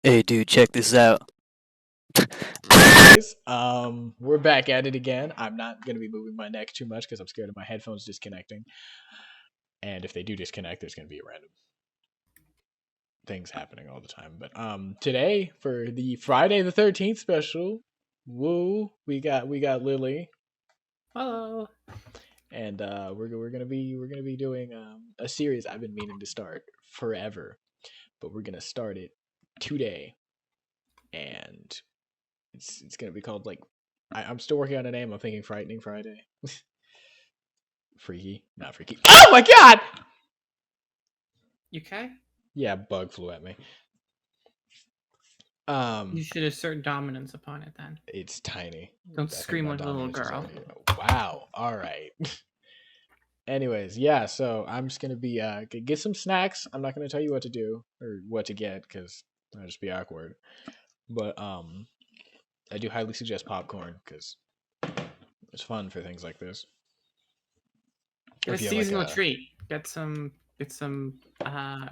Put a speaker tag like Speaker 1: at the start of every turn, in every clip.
Speaker 1: Hey, dude, check this out.
Speaker 2: Guys, we're back at it again. I'm not gonna be moving my neck too much because I'm scared of my headphones disconnecting. And if they do disconnect, there's gonna be random things happening all the time. But today for the Friday the 13th special, woo, we got Lily,
Speaker 3: Hello.
Speaker 2: and we're gonna be doing a series I've been meaning to start forever, but we're gonna start it today, and it's gonna be called like I'm still working on a name. I'm thinking Frightening Friday. Freaky, not freaky. Oh my god!
Speaker 3: You okay?
Speaker 2: Yeah, bug flew at me.
Speaker 3: You
Speaker 2: Um,
Speaker 3: should assert dominance upon it then.
Speaker 2: it's tiny.
Speaker 3: Don't
Speaker 2: I think
Speaker 3: scream
Speaker 2: my
Speaker 3: like a little
Speaker 2: dominance is
Speaker 3: girl.
Speaker 2: already. Wow. All right. Anyways, yeah. So I'm just gonna be get some snacks. I'm not gonna tell you what to do or what to get because that'll just be awkward. But I do highly suggest popcorn because it's fun for things like this. Or
Speaker 3: Get a
Speaker 2: if you have like
Speaker 3: seasonal
Speaker 2: a
Speaker 3: treat. Get some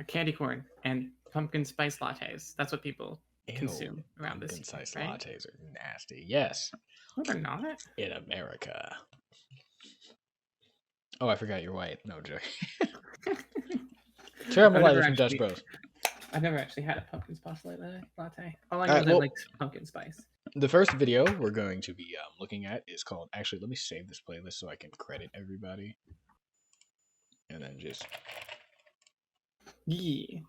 Speaker 3: candy corn and pumpkin spice lattes. That's what people
Speaker 2: ew,
Speaker 3: consume around this
Speaker 2: pumpkin
Speaker 3: season,
Speaker 2: spice
Speaker 3: right?
Speaker 2: lattes are nasty. Yes,
Speaker 3: No, they're not.
Speaker 2: in America. Oh, I forgot you're white. No joke. Caramel
Speaker 3: I've
Speaker 2: latte
Speaker 3: never
Speaker 2: from Dutch
Speaker 3: actually
Speaker 2: Bros.
Speaker 3: I've never actually had a pumpkin spice latte. All I
Speaker 2: All
Speaker 3: know
Speaker 2: right.
Speaker 3: is I
Speaker 2: Well,
Speaker 3: like pumpkin spice.
Speaker 2: the first video we're going to be looking at is called. Actually, let me save this playlist so I can credit everybody, and then just.
Speaker 3: Yeah.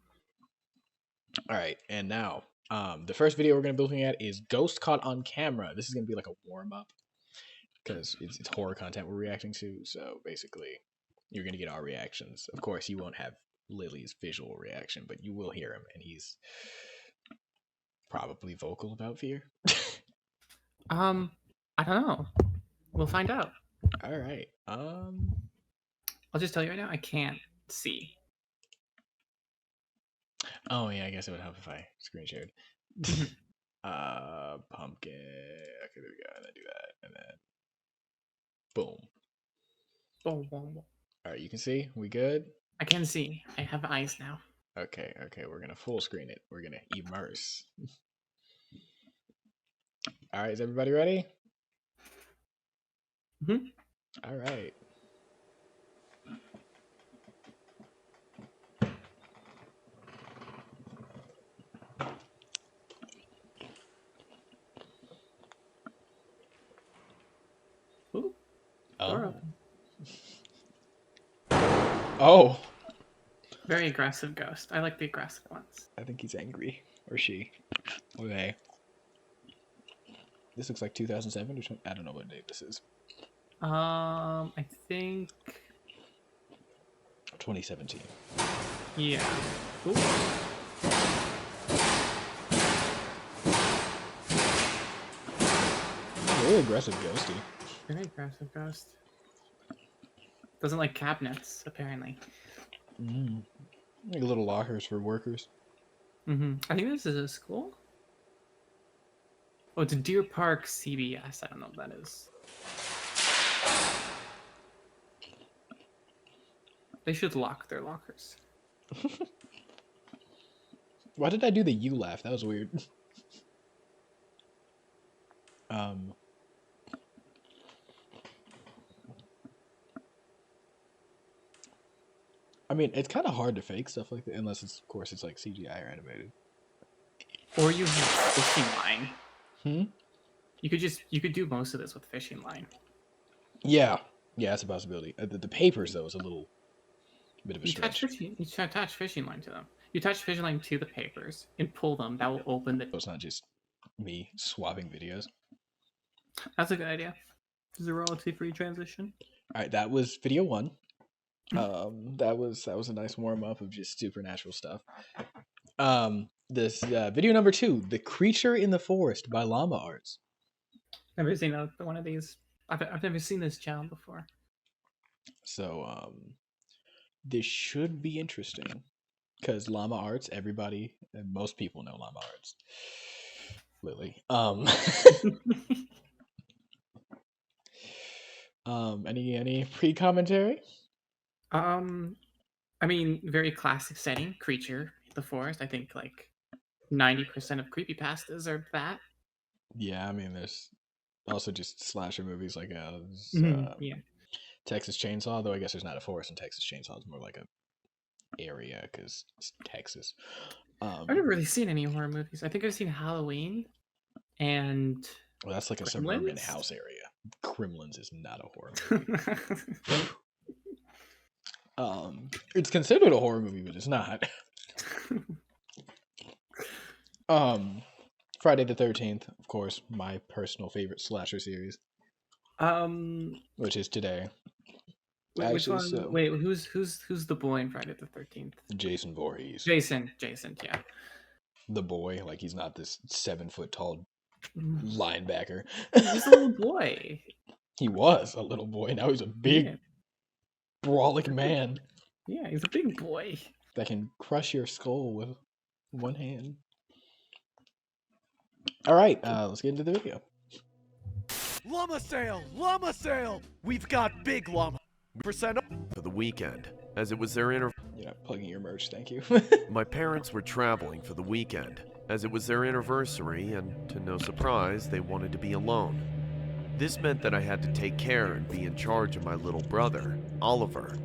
Speaker 2: All right, and now, the first video we're going to be looking at is Ghost Caught on Camera. This is going to be like a warm up because it's horror content we're reacting to. So basically, you're going to get our reactions. Of course, you won't have Lily's visual reaction, but you will hear him, and he's probably vocal about fear.
Speaker 3: I don't know. We'll find out.
Speaker 2: All right.
Speaker 3: I'll just tell you right now, I can't see.
Speaker 2: Oh yeah, I guess it would help if I screen shared.
Speaker 3: Mhm.
Speaker 2: Pumpkin. Okay, there we go. And then do that, and then boom.
Speaker 3: Boom, boom, boom.
Speaker 2: All right, you can see. We good?
Speaker 3: I can see. I have eyes now.
Speaker 2: Okay, okay. We're gonna full screen it. We're gonna immerse. All right, is everybody ready?
Speaker 3: Mhm.
Speaker 2: All right.
Speaker 3: Ooh, door
Speaker 2: Oh.
Speaker 3: open.
Speaker 2: Oh.
Speaker 3: Very aggressive ghost. I like the aggressive ones.
Speaker 2: I think he's angry, or she, or they. This looks like 2007 or something. I don't know what date this is.
Speaker 3: I think
Speaker 2: 2017.
Speaker 3: yeah. Ooh.
Speaker 2: Really aggressive ghosty.
Speaker 3: Very aggressive ghost. Doesn't like cabinets, apparently.
Speaker 2: Mm. Like little lockers for workers.
Speaker 3: I think this is a school. Oh, it's a Deer Park CBS. I don't know what that is. They should lock their lockers.
Speaker 2: Why did I do the you laugh? That was weird. Um. I mean, it's kind of hard to fake stuff like that, unless it's, of course, it's like CGI or animated.
Speaker 3: Or you have fishing line.
Speaker 2: Hmm.
Speaker 3: You could do most of this with fishing line.
Speaker 2: Yeah, yeah, that's a possibility. The papers though is a little bit of a stretch.
Speaker 3: You attach fishing line to them. You attach fishing line to the papers and pull them. That will open the.
Speaker 2: So it's not just me swapping videos.
Speaker 3: That's a good idea. This is a royalty-free transition.
Speaker 2: All right, that was video one. That was a nice warm up of just supernatural stuff. This video number two, "The Creature in the Forest" by Llama Arts.
Speaker 3: Never seen one of these. I've never seen this channel before.
Speaker 2: So this should be interesting because Llama Arts, everybody and most people know Llama Arts. Lily. Any pre-commentary?
Speaker 3: I mean, very classic setting, creature, the forest. I think like 90% of creepypastas are that.
Speaker 2: Yeah, I mean, there's also just slasher movies like
Speaker 3: Yeah.
Speaker 2: Texas Chainsaw, though I guess there's not a forest in Texas Chainsaw. It's more like a area because it's Texas.
Speaker 3: I've never really seen any horror movies. I think I've seen Halloween and
Speaker 2: Well, that's like a suburban
Speaker 3: Gremlins.
Speaker 2: house area. Gremlins is not a horror movie. It's considered a horror movie, but it's not. Friday the 13th, of course, my personal favorite slasher series, which is today.
Speaker 3: Which one?
Speaker 2: So,
Speaker 3: Wait, who's the boy in Friday the 13th?
Speaker 2: Jason Voorhees.
Speaker 3: Jason, yeah.
Speaker 2: The boy, like he's not this 7-foot tall linebacker.
Speaker 3: He's a little boy.
Speaker 2: He was a little boy. Now he's a big, brolic man.
Speaker 3: Yeah, he's a big boy
Speaker 2: that can crush your skull with one hand. All right, let's get into the video.
Speaker 1: Llama sale! Llama sale! We've got big llama percent for the weekend, as it was their
Speaker 2: You're not plugging your merch, thank you.
Speaker 1: My parents were traveling for the weekend, as it was their anniversary, and to no surprise, they wanted to be alone. This meant that I had to take care and be in charge of my little brother, Oliver.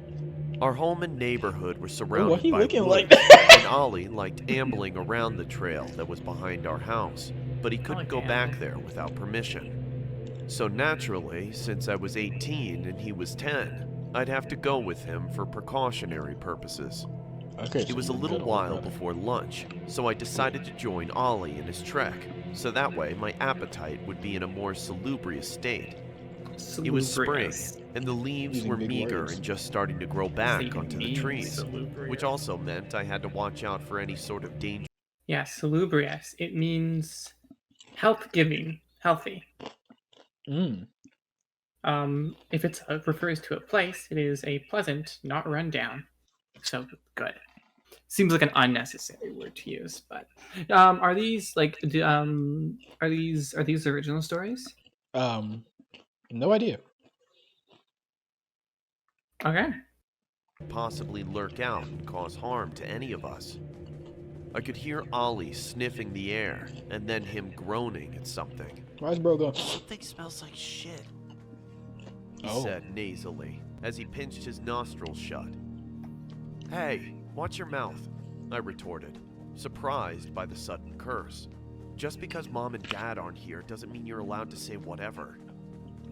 Speaker 1: Our home and neighborhood were surrounded by woods,
Speaker 2: like
Speaker 1: and Ollie liked ambling around the trail that was behind our house, but he couldn't go back there without permission. So naturally, since I was 18 and he was 10, I'd have to go with him for precautionary purposes.
Speaker 2: Okay,
Speaker 1: It was a little while before lunch, so I decided to join Ollie in his trek, so that way my appetite would be in a more salubrious state. It was spring, and the leaves were meager and just starting to grow back onto the trees, which also meant I had to watch out for any sort of danger.
Speaker 3: Yeah, salubrious. It means health-giving, healthy. If it refers to a place, it is a pleasant, not run down. So good. Seems like an unnecessary word to use, but are these like are these original stories?
Speaker 2: No idea.
Speaker 3: Okay.
Speaker 1: Possibly lurk out and cause harm to any of us. I could hear Ollie sniffing the air, and then him groaning at something.
Speaker 2: Why's bro going?
Speaker 1: Something smells like shit, he said nasally, as he pinched his nostrils shut. Hey, watch your mouth, I retorted, surprised by the sudden curse. Just because Mom and Dad aren't here doesn't mean you're allowed to say whatever.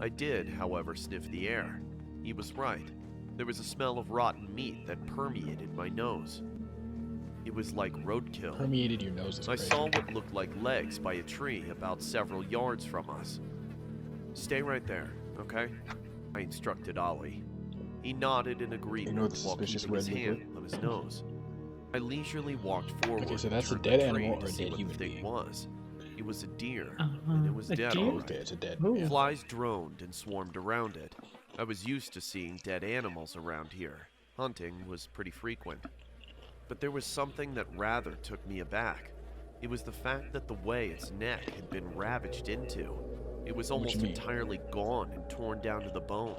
Speaker 1: I did, however, sniff the air. He was right. There was a smell of rotten meat that permeated my nose. It was like roadkill.
Speaker 2: Permeated your nose.
Speaker 1: I saw what looked like legs by a tree about several yards from us. Stay right there, okay? I instructed Ollie. He nodded in agreement while keeping his hand on his nose. I leisurely walked forward.
Speaker 2: Okay, so that's a
Speaker 1: and
Speaker 2: dead
Speaker 1: turned the
Speaker 2: animal
Speaker 1: tree
Speaker 2: or a
Speaker 1: to see
Speaker 2: dead
Speaker 1: what
Speaker 2: human
Speaker 1: the thing
Speaker 2: being?
Speaker 1: was. It was a deer, and it was dead.
Speaker 3: Deer?
Speaker 2: Okay, it's a dead.
Speaker 3: Ooh.
Speaker 1: Flies droned and swarmed around it. I was used to seeing dead animals around here. Hunting was pretty frequent. But there was something that rather took me aback. It was the fact that the way its neck had been ravaged into. It was almost entirely gone and torn down to the bone.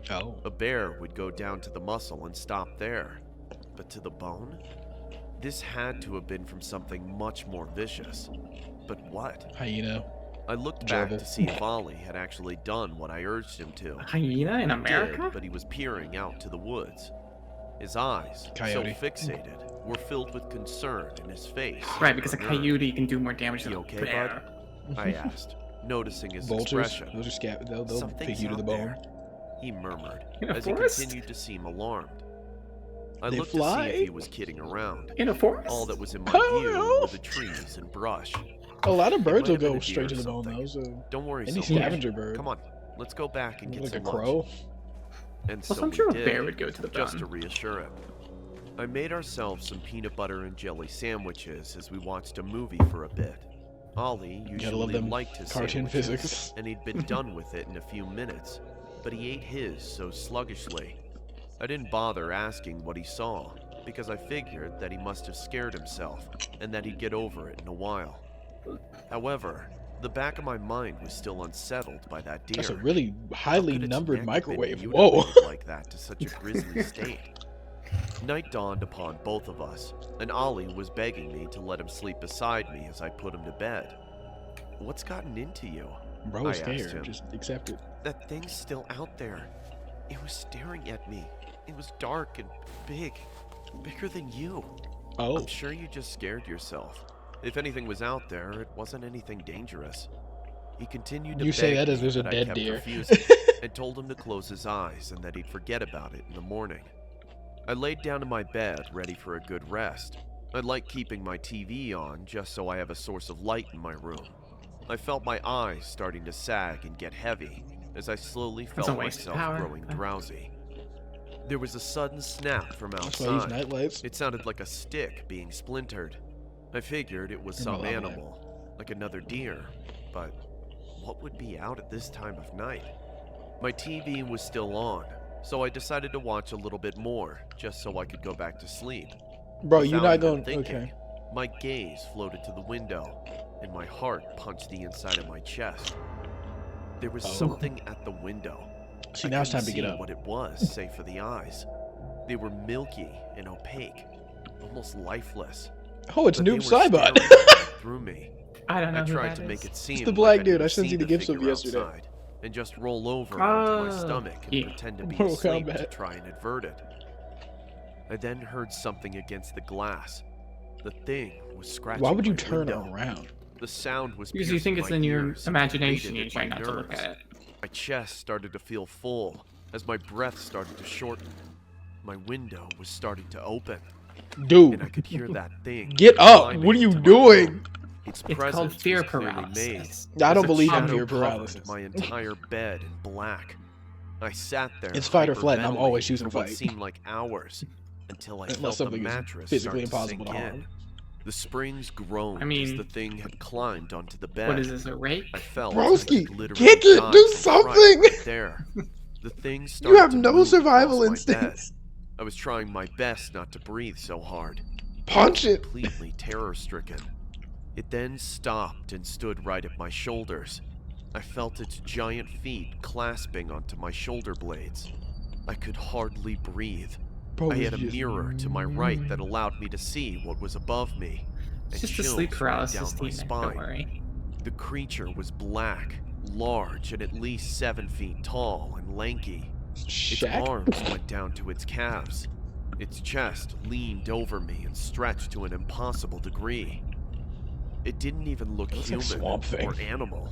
Speaker 2: Oh.
Speaker 1: A bear would go down to the muscle and stop there. But to the bone? This had to have been from something much more vicious. But what?
Speaker 2: Hyena.
Speaker 1: I looked back to see if Ollie had actually done what I urged him to.
Speaker 3: A hyena in America?
Speaker 1: Did, but he was peering out to the woods. His eyes,
Speaker 2: Coyote.
Speaker 1: so fixated, were filled with concern in his face.
Speaker 3: Right, because a coyote can do more damage than a
Speaker 1: okay,
Speaker 3: bear.
Speaker 1: bud? I asked, noticing his
Speaker 2: Vultures.
Speaker 1: expression.
Speaker 2: Those are they'll
Speaker 1: Something's
Speaker 2: pick you to the
Speaker 1: out
Speaker 2: bone.
Speaker 1: there, he murmured,
Speaker 3: In a
Speaker 1: as
Speaker 3: forest?
Speaker 1: he continued to seem alarmed. I
Speaker 2: They
Speaker 1: looked
Speaker 2: fly?
Speaker 1: to see if he was kidding around.
Speaker 3: In a forest?
Speaker 1: All that was in my
Speaker 2: Oh,
Speaker 1: view
Speaker 2: no.
Speaker 1: were the trees and brush.
Speaker 2: A lot of birds
Speaker 1: might
Speaker 2: will
Speaker 1: have been
Speaker 2: go
Speaker 1: a deer
Speaker 2: straight to
Speaker 1: or
Speaker 2: the bone,
Speaker 1: something.
Speaker 2: though. So
Speaker 1: Don't worry
Speaker 2: any
Speaker 1: so much.
Speaker 2: scavenger bird,
Speaker 1: Come on, let's go back and get
Speaker 2: like a
Speaker 1: some
Speaker 2: crow.
Speaker 1: lunch. And
Speaker 3: Well,
Speaker 1: so
Speaker 3: I'm
Speaker 1: we
Speaker 3: sure a
Speaker 1: did,
Speaker 3: bear would go to the
Speaker 1: just to
Speaker 3: bone.
Speaker 1: reassure him. I made ourselves some peanut butter and jelly sandwiches as we watched a movie for a bit. Ollie
Speaker 2: Gotta love
Speaker 1: usually
Speaker 2: them
Speaker 1: liked his
Speaker 2: cartoon
Speaker 1: sandwiches,
Speaker 2: physics.
Speaker 1: and he'd been done with it in a few minutes, but he ate his so sluggishly. I didn't bother asking what he saw, because I figured that he must have scared himself, and that he'd get over it in a while. However, the back of my mind was still unsettled by that deer.
Speaker 2: That's a really highly
Speaker 1: How could its
Speaker 2: numbered
Speaker 1: neck have been
Speaker 2: microwave.
Speaker 1: mutilated
Speaker 2: Whoa.
Speaker 1: like that to such a grisly state. Night dawned upon both of us, and Ollie was begging me to let him sleep beside me as I put him to bed. What's gotten into you?
Speaker 2: Bro,
Speaker 1: I
Speaker 2: is
Speaker 1: asked
Speaker 2: scared.
Speaker 1: him.
Speaker 2: Just accept it.
Speaker 1: That thing's still out there. It was staring at me. It was dark and big. Bigger than you.
Speaker 2: Oh.
Speaker 1: I'm sure you just scared yourself. If anything was out there, it wasn't anything dangerous. He continued to
Speaker 2: You say
Speaker 1: beg
Speaker 2: that as
Speaker 1: me,
Speaker 2: there's a
Speaker 1: but
Speaker 2: dead
Speaker 1: I kept
Speaker 2: deer.
Speaker 1: refusing, and told him to close his eyes and that he'd forget about it in the morning. I laid down in my bed, ready for a good rest. I like keeping my TV on just so I have a source of light in my room. I felt my eyes starting to sag and get heavy as I slowly
Speaker 3: That's a
Speaker 1: felt
Speaker 3: waste of
Speaker 1: myself
Speaker 3: power.
Speaker 1: growing drowsy. There was a sudden snap from
Speaker 2: That's why I use
Speaker 1: outside.
Speaker 2: night lights.
Speaker 1: It sounded like a stick being splintered. I figured it was
Speaker 2: In my
Speaker 1: some
Speaker 2: lava
Speaker 1: animal, like another deer, but what would be out at this time of night? My TV was still on, so I decided to watch a little bit more, just so I could go back to sleep.
Speaker 2: Bro, you're
Speaker 1: Without
Speaker 2: not
Speaker 1: even
Speaker 2: going.
Speaker 1: thinking,
Speaker 2: Okay.
Speaker 1: my gaze floated to the window, and my heart punched the inside of my chest. There was something at the window.
Speaker 2: See,
Speaker 1: I
Speaker 2: now it's
Speaker 1: couldn't
Speaker 2: time to get
Speaker 1: see
Speaker 2: up.
Speaker 1: what it was, save for the eyes. They were milky and opaque, almost lifeless.
Speaker 2: Oh, it's
Speaker 1: but they
Speaker 2: Noob
Speaker 1: were
Speaker 2: Saibot.
Speaker 1: staring through me.
Speaker 3: I don't know
Speaker 1: I
Speaker 3: who
Speaker 1: tried
Speaker 3: that
Speaker 1: to
Speaker 3: is.
Speaker 1: make it seem
Speaker 2: the black
Speaker 1: like I
Speaker 2: dude.
Speaker 1: didn't
Speaker 2: I sent
Speaker 1: see
Speaker 2: you the gifts of
Speaker 1: figure
Speaker 2: yesterday.
Speaker 1: outside, and just roll over onto my
Speaker 3: Oh,
Speaker 1: stomach and
Speaker 3: yeah.
Speaker 1: pretend to be
Speaker 2: Mortal
Speaker 1: asleep to
Speaker 2: Kombat.
Speaker 1: try and invert it. I then heard something against the glass. The thing was scratching
Speaker 2: Why would you
Speaker 1: my
Speaker 2: turn
Speaker 1: window.
Speaker 2: around?
Speaker 1: The sound was
Speaker 3: Because you think
Speaker 1: piercing
Speaker 3: it's
Speaker 1: my
Speaker 3: in your
Speaker 1: ears and
Speaker 3: imagination,
Speaker 1: grated
Speaker 3: you're
Speaker 1: at
Speaker 3: trying
Speaker 1: my
Speaker 3: not to look
Speaker 1: nerves.
Speaker 3: at it.
Speaker 1: My chest started to feel full as my breath started to shorten. My window was starting to open, and I
Speaker 2: Dude,
Speaker 1: could hear that thing.
Speaker 2: get up.
Speaker 1: climbing
Speaker 2: What are you
Speaker 1: into my
Speaker 2: doing?
Speaker 1: room. Its
Speaker 3: It's called
Speaker 1: presence
Speaker 3: fear
Speaker 1: was clearly made.
Speaker 3: paralysis.
Speaker 2: I
Speaker 1: as
Speaker 2: don't
Speaker 1: a
Speaker 2: believe in
Speaker 1: shadow
Speaker 2: fear
Speaker 1: covered
Speaker 2: paralysis.
Speaker 1: my entire bed in black. I sat there.
Speaker 2: It's fight or flight, and I'm always
Speaker 1: hyperventilating
Speaker 2: choosing
Speaker 1: for what
Speaker 2: fight.
Speaker 1: seemed like hours until I
Speaker 2: Unless
Speaker 1: felt the
Speaker 2: something is
Speaker 1: mattress
Speaker 2: physically
Speaker 1: start
Speaker 2: impossible
Speaker 1: to
Speaker 2: to
Speaker 1: sink
Speaker 2: harm.
Speaker 1: in. The springs groaned
Speaker 3: I mean-
Speaker 1: as the thing had climbed onto the bed.
Speaker 3: What is this, a rake?
Speaker 1: I felt
Speaker 2: Broski,
Speaker 1: I could literally
Speaker 2: kick it,
Speaker 1: die
Speaker 2: do
Speaker 1: from fright
Speaker 2: something.
Speaker 1: right there. The thing started
Speaker 2: You have
Speaker 1: to
Speaker 2: no
Speaker 1: move
Speaker 2: survival
Speaker 1: across my bed.
Speaker 2: instincts.
Speaker 1: I was trying my best not to breathe so hard.
Speaker 2: Punch it.
Speaker 1: Completely terror-stricken. It then stopped and stood right at my shoulders. I felt its giant feet clasping onto my shoulder blades. I could hardly breathe.
Speaker 2: Bro,
Speaker 1: I
Speaker 2: it's
Speaker 1: had a
Speaker 2: just-
Speaker 1: mirror to my right that allowed me to see what was above me.
Speaker 3: It's
Speaker 1: and
Speaker 3: just a
Speaker 1: chills
Speaker 3: sleep
Speaker 1: ran
Speaker 3: paralysis
Speaker 1: down my
Speaker 3: demon.
Speaker 1: spine.
Speaker 3: Don't worry.
Speaker 1: The creature was black, large, and at least 7 feet tall and lanky. Its
Speaker 2: Shaq.
Speaker 1: arms went down to its calves. Its chest leaned over me and stretched to an impossible degree. It didn't even look
Speaker 2: It looks like
Speaker 1: human
Speaker 2: Swamp Thing.
Speaker 1: or animal.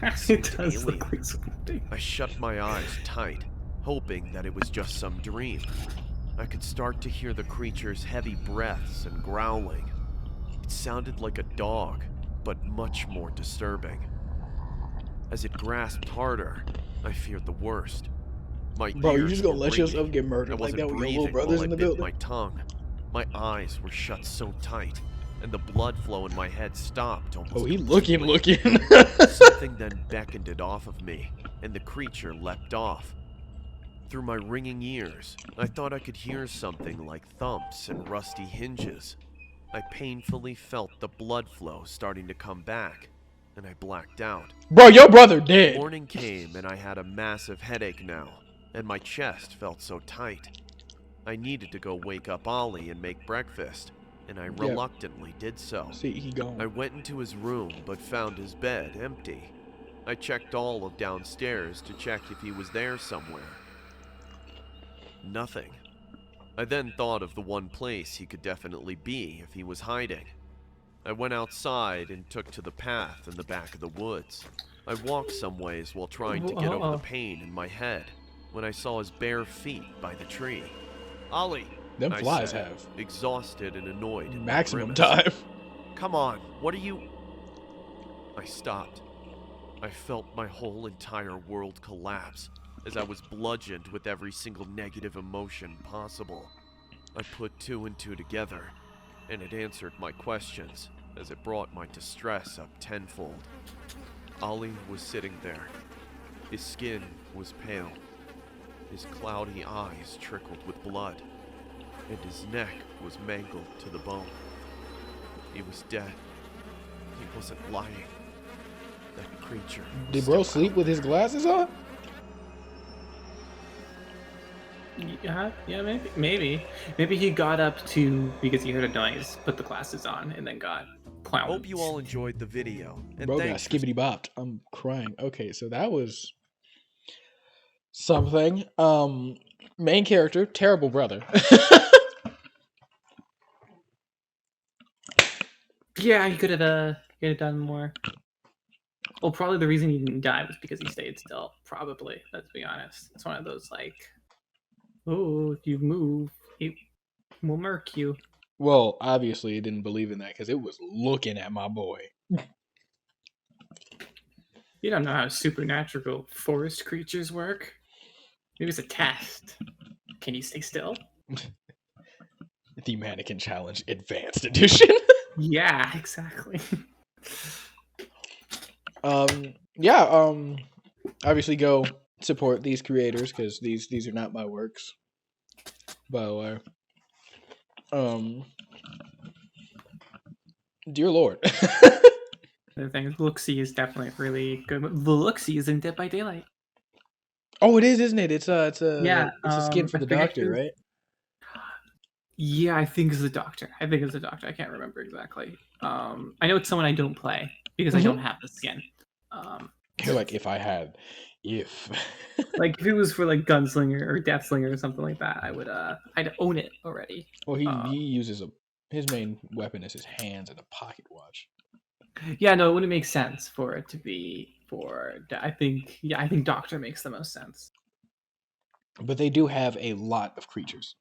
Speaker 3: it
Speaker 1: seemed
Speaker 3: does
Speaker 1: alien.
Speaker 3: look like something.
Speaker 1: I shut my eyes tight, hoping that it was just some dream. I could start to hear the creature's heavy breaths and growling. It sounded like a dog, but much more disturbing. As it grasped harder, I feared the worst. My
Speaker 2: Bro, you
Speaker 1: ears
Speaker 2: just gonna
Speaker 1: were
Speaker 2: let
Speaker 1: ringing.
Speaker 2: yourself get
Speaker 1: I
Speaker 2: murdered like
Speaker 1: wasn't
Speaker 2: that with your
Speaker 1: breathing
Speaker 2: little brothers
Speaker 1: while
Speaker 2: in
Speaker 1: I
Speaker 2: the
Speaker 1: bit
Speaker 2: building?
Speaker 1: my tongue. My eyes were shut so tight, and the blood flow in my head stopped almost
Speaker 2: Oh, he
Speaker 1: completely.
Speaker 2: looking.
Speaker 1: Something then beckoned it off of me, and the creature leapt off. Through my ringing ears, I thought I could hear something like thumps and rusty hinges. I painfully felt the blood flow starting to come back, and I blacked out.
Speaker 2: Bro, your brother dead.
Speaker 1: Morning came, and I had a massive headache now, and my chest felt so tight. I needed to go wake up Ollie and make breakfast, and I reluctantly did so.
Speaker 2: See, he gone.
Speaker 1: I went into his room, but found his bed empty. I checked all of downstairs to check if he was there somewhere. Nothing. I then thought of the one place he could definitely be if he was hiding. I went outside and took to the path in the back of the woods. I walked some ways while trying to get over the pain in my head when I saw his bare feet by the tree. Ollie!
Speaker 2: Them
Speaker 1: I
Speaker 2: flies
Speaker 1: said,
Speaker 2: have
Speaker 1: exhausted and annoyed in my
Speaker 2: maximum
Speaker 1: grimace.
Speaker 2: time.
Speaker 1: Come on, what are you... I stopped. I felt my whole entire world collapse as I was bludgeoned with every single negative emotion possible. I put 2 and 2 together, and it answered my questions as it brought my distress up tenfold. Ollie was sitting there. His skin was pale. His cloudy eyes trickled with blood, and his neck was mangled to the bone. He was dead. He wasn't lying. That creature was
Speaker 2: Did bro
Speaker 1: still
Speaker 2: sleep
Speaker 1: out
Speaker 2: with his
Speaker 1: there.
Speaker 2: glasses on?
Speaker 3: Yeah, maybe he got up to because he heard a noise, put the glasses on, and then got clowned.
Speaker 1: Hope you all enjoyed the video, and
Speaker 2: Bro got
Speaker 1: thanks for
Speaker 2: skibbity bopped. I'm crying. Okay, so that was something. Main character, terrible brother.
Speaker 3: Yeah, he could have done more. Well, probably the reason he didn't die was because he stayed still. Probably, let's be honest. It's one of those like, oh, if you move, it will murk you.
Speaker 2: Well, obviously, he didn't believe in that because it was looking at my boy.
Speaker 3: You don't know how supernatural forest creatures work. Maybe it's a test. Can you stay still?
Speaker 2: The Mannequin Challenge Advanced Edition.
Speaker 3: Yeah, exactly.
Speaker 2: Obviously go support these creators because these are not my works, by the way. Dear Lord.
Speaker 3: The thing is, Looksee is definitely really good. The Looksee is in Dead by Daylight.
Speaker 2: Oh, it is, isn't it? It's a skin for
Speaker 3: I
Speaker 2: the
Speaker 3: forget
Speaker 2: doctor, right?
Speaker 3: Yeah, I think it's the doctor. I can't remember exactly. I know it's someone I don't play because I don't have the skin.
Speaker 2: You're like, if like
Speaker 3: if it was for like Gunslinger or Deathslinger or something like that, I'd own it already.
Speaker 2: Well, he uses his main weapon is his hands and a pocket watch.
Speaker 3: Yeah, no, it wouldn't make sense for it to be I think Doctor makes the most sense.
Speaker 2: But they do have a lot of creatures.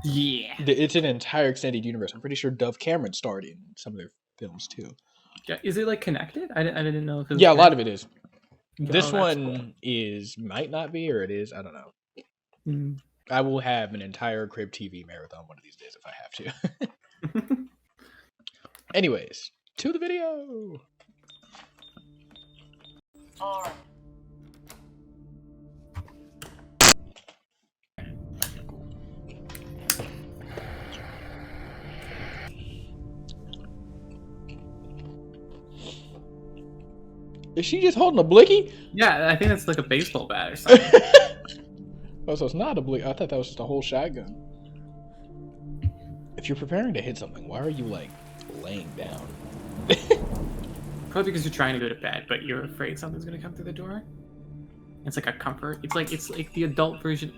Speaker 3: Yeah.
Speaker 2: It's an entire extended universe. I'm pretty sure Dove Cameron starred in some of their films too.
Speaker 3: Yeah, is it like connected? I didn't know if it was
Speaker 2: a lot of it is. This
Speaker 3: one
Speaker 2: cool. Might not be, or it is. I don't know.
Speaker 3: Mm.
Speaker 2: I will have an entire Crib TV marathon one of these days if I have to. Anyways, to the video. Is she just holding a blicky?
Speaker 3: Yeah, I think that's like a baseball bat or something.
Speaker 2: Oh, so it's not a blicky. I thought that was just a whole shotgun. If you're preparing to hit something, why are you like laying down?
Speaker 3: Probably because you're trying to go to bed, but you're afraid something's gonna come through the door. It's like a comfort. It's like the adult version.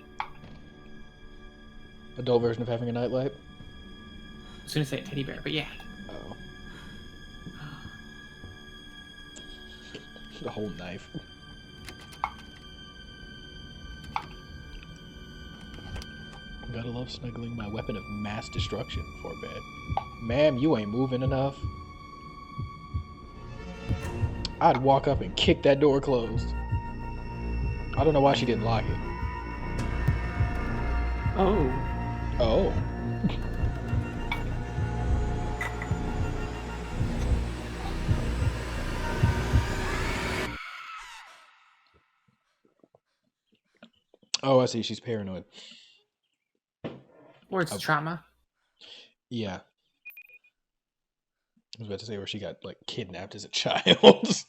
Speaker 2: Adult version of having a nightlight.
Speaker 3: I was gonna say a teddy bear, but yeah.
Speaker 2: Oh. The whole knife. Gotta love snuggling my weapon of mass destruction before bed. Ma'am, you ain't moving enough. I'd walk up and kick that door closed. I don't know why she didn't lock it.
Speaker 3: Oh.
Speaker 2: Oh. Oh, I see. She's paranoid.
Speaker 3: Or it's trauma.
Speaker 2: Yeah. I was about to say where she got like kidnapped as a child.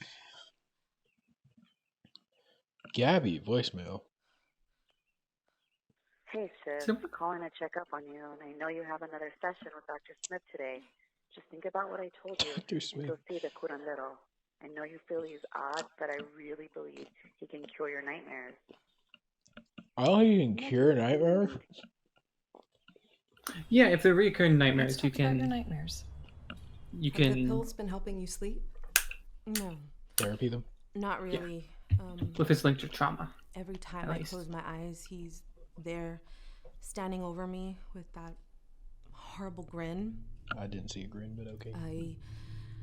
Speaker 2: Gabby, voicemail.
Speaker 4: Hey, sis. I'm calling to check up on you, and I know you have another session with Dr. Smith today. Just think about what I told you.
Speaker 2: Dr. Smith.
Speaker 4: You'll see the curandero. I know you feel he's odd, but I really believe he can cure your nightmares.
Speaker 2: Oh, he can cure nightmares?
Speaker 3: Yeah, if they're recurring nightmares,
Speaker 5: Let's talk about your nightmares.
Speaker 3: You
Speaker 5: Have the
Speaker 3: can.
Speaker 5: pills been helping you sleep? No,
Speaker 2: Therapy them?
Speaker 5: not really.
Speaker 3: If it's linked to trauma.
Speaker 5: Every time
Speaker 3: At
Speaker 5: I
Speaker 3: least.
Speaker 5: close my eyes, he's there, standing over me with that horrible grin.
Speaker 2: I didn't see a grin, but okay.
Speaker 5: I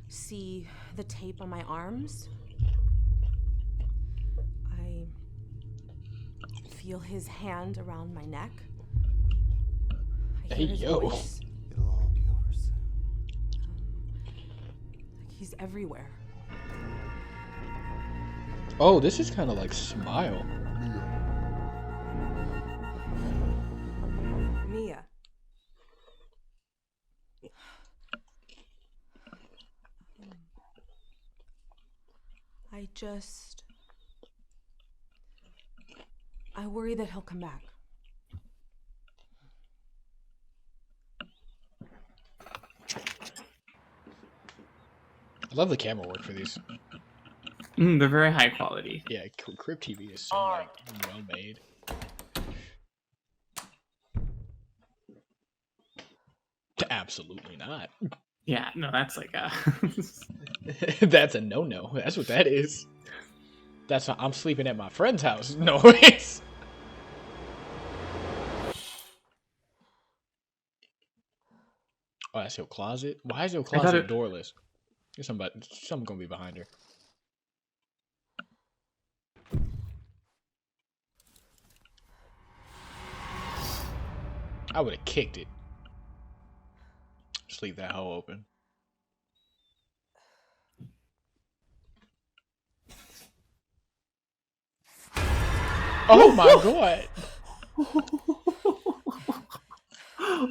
Speaker 5: see the tape on my arms. I feel his hand around my neck. I hear his voice.
Speaker 6: It'll all be over soon.
Speaker 5: He's everywhere.
Speaker 2: Oh, this is kind of like Smile.
Speaker 5: Mia. I worry that he'll come back.
Speaker 2: I love the camera work for these.
Speaker 3: They're very high quality.
Speaker 2: Yeah, Crib TV is so like well made. Absolutely not.
Speaker 3: Yeah, no, that's like a.
Speaker 2: That's a no-no. That's what that is. That's not, I'm sleeping at my friend's house. No, it's. Oh, that's your closet? Why is your closet doorless? There's something gonna be behind her. I would have kicked it. Just leave that hole open. Oh my god!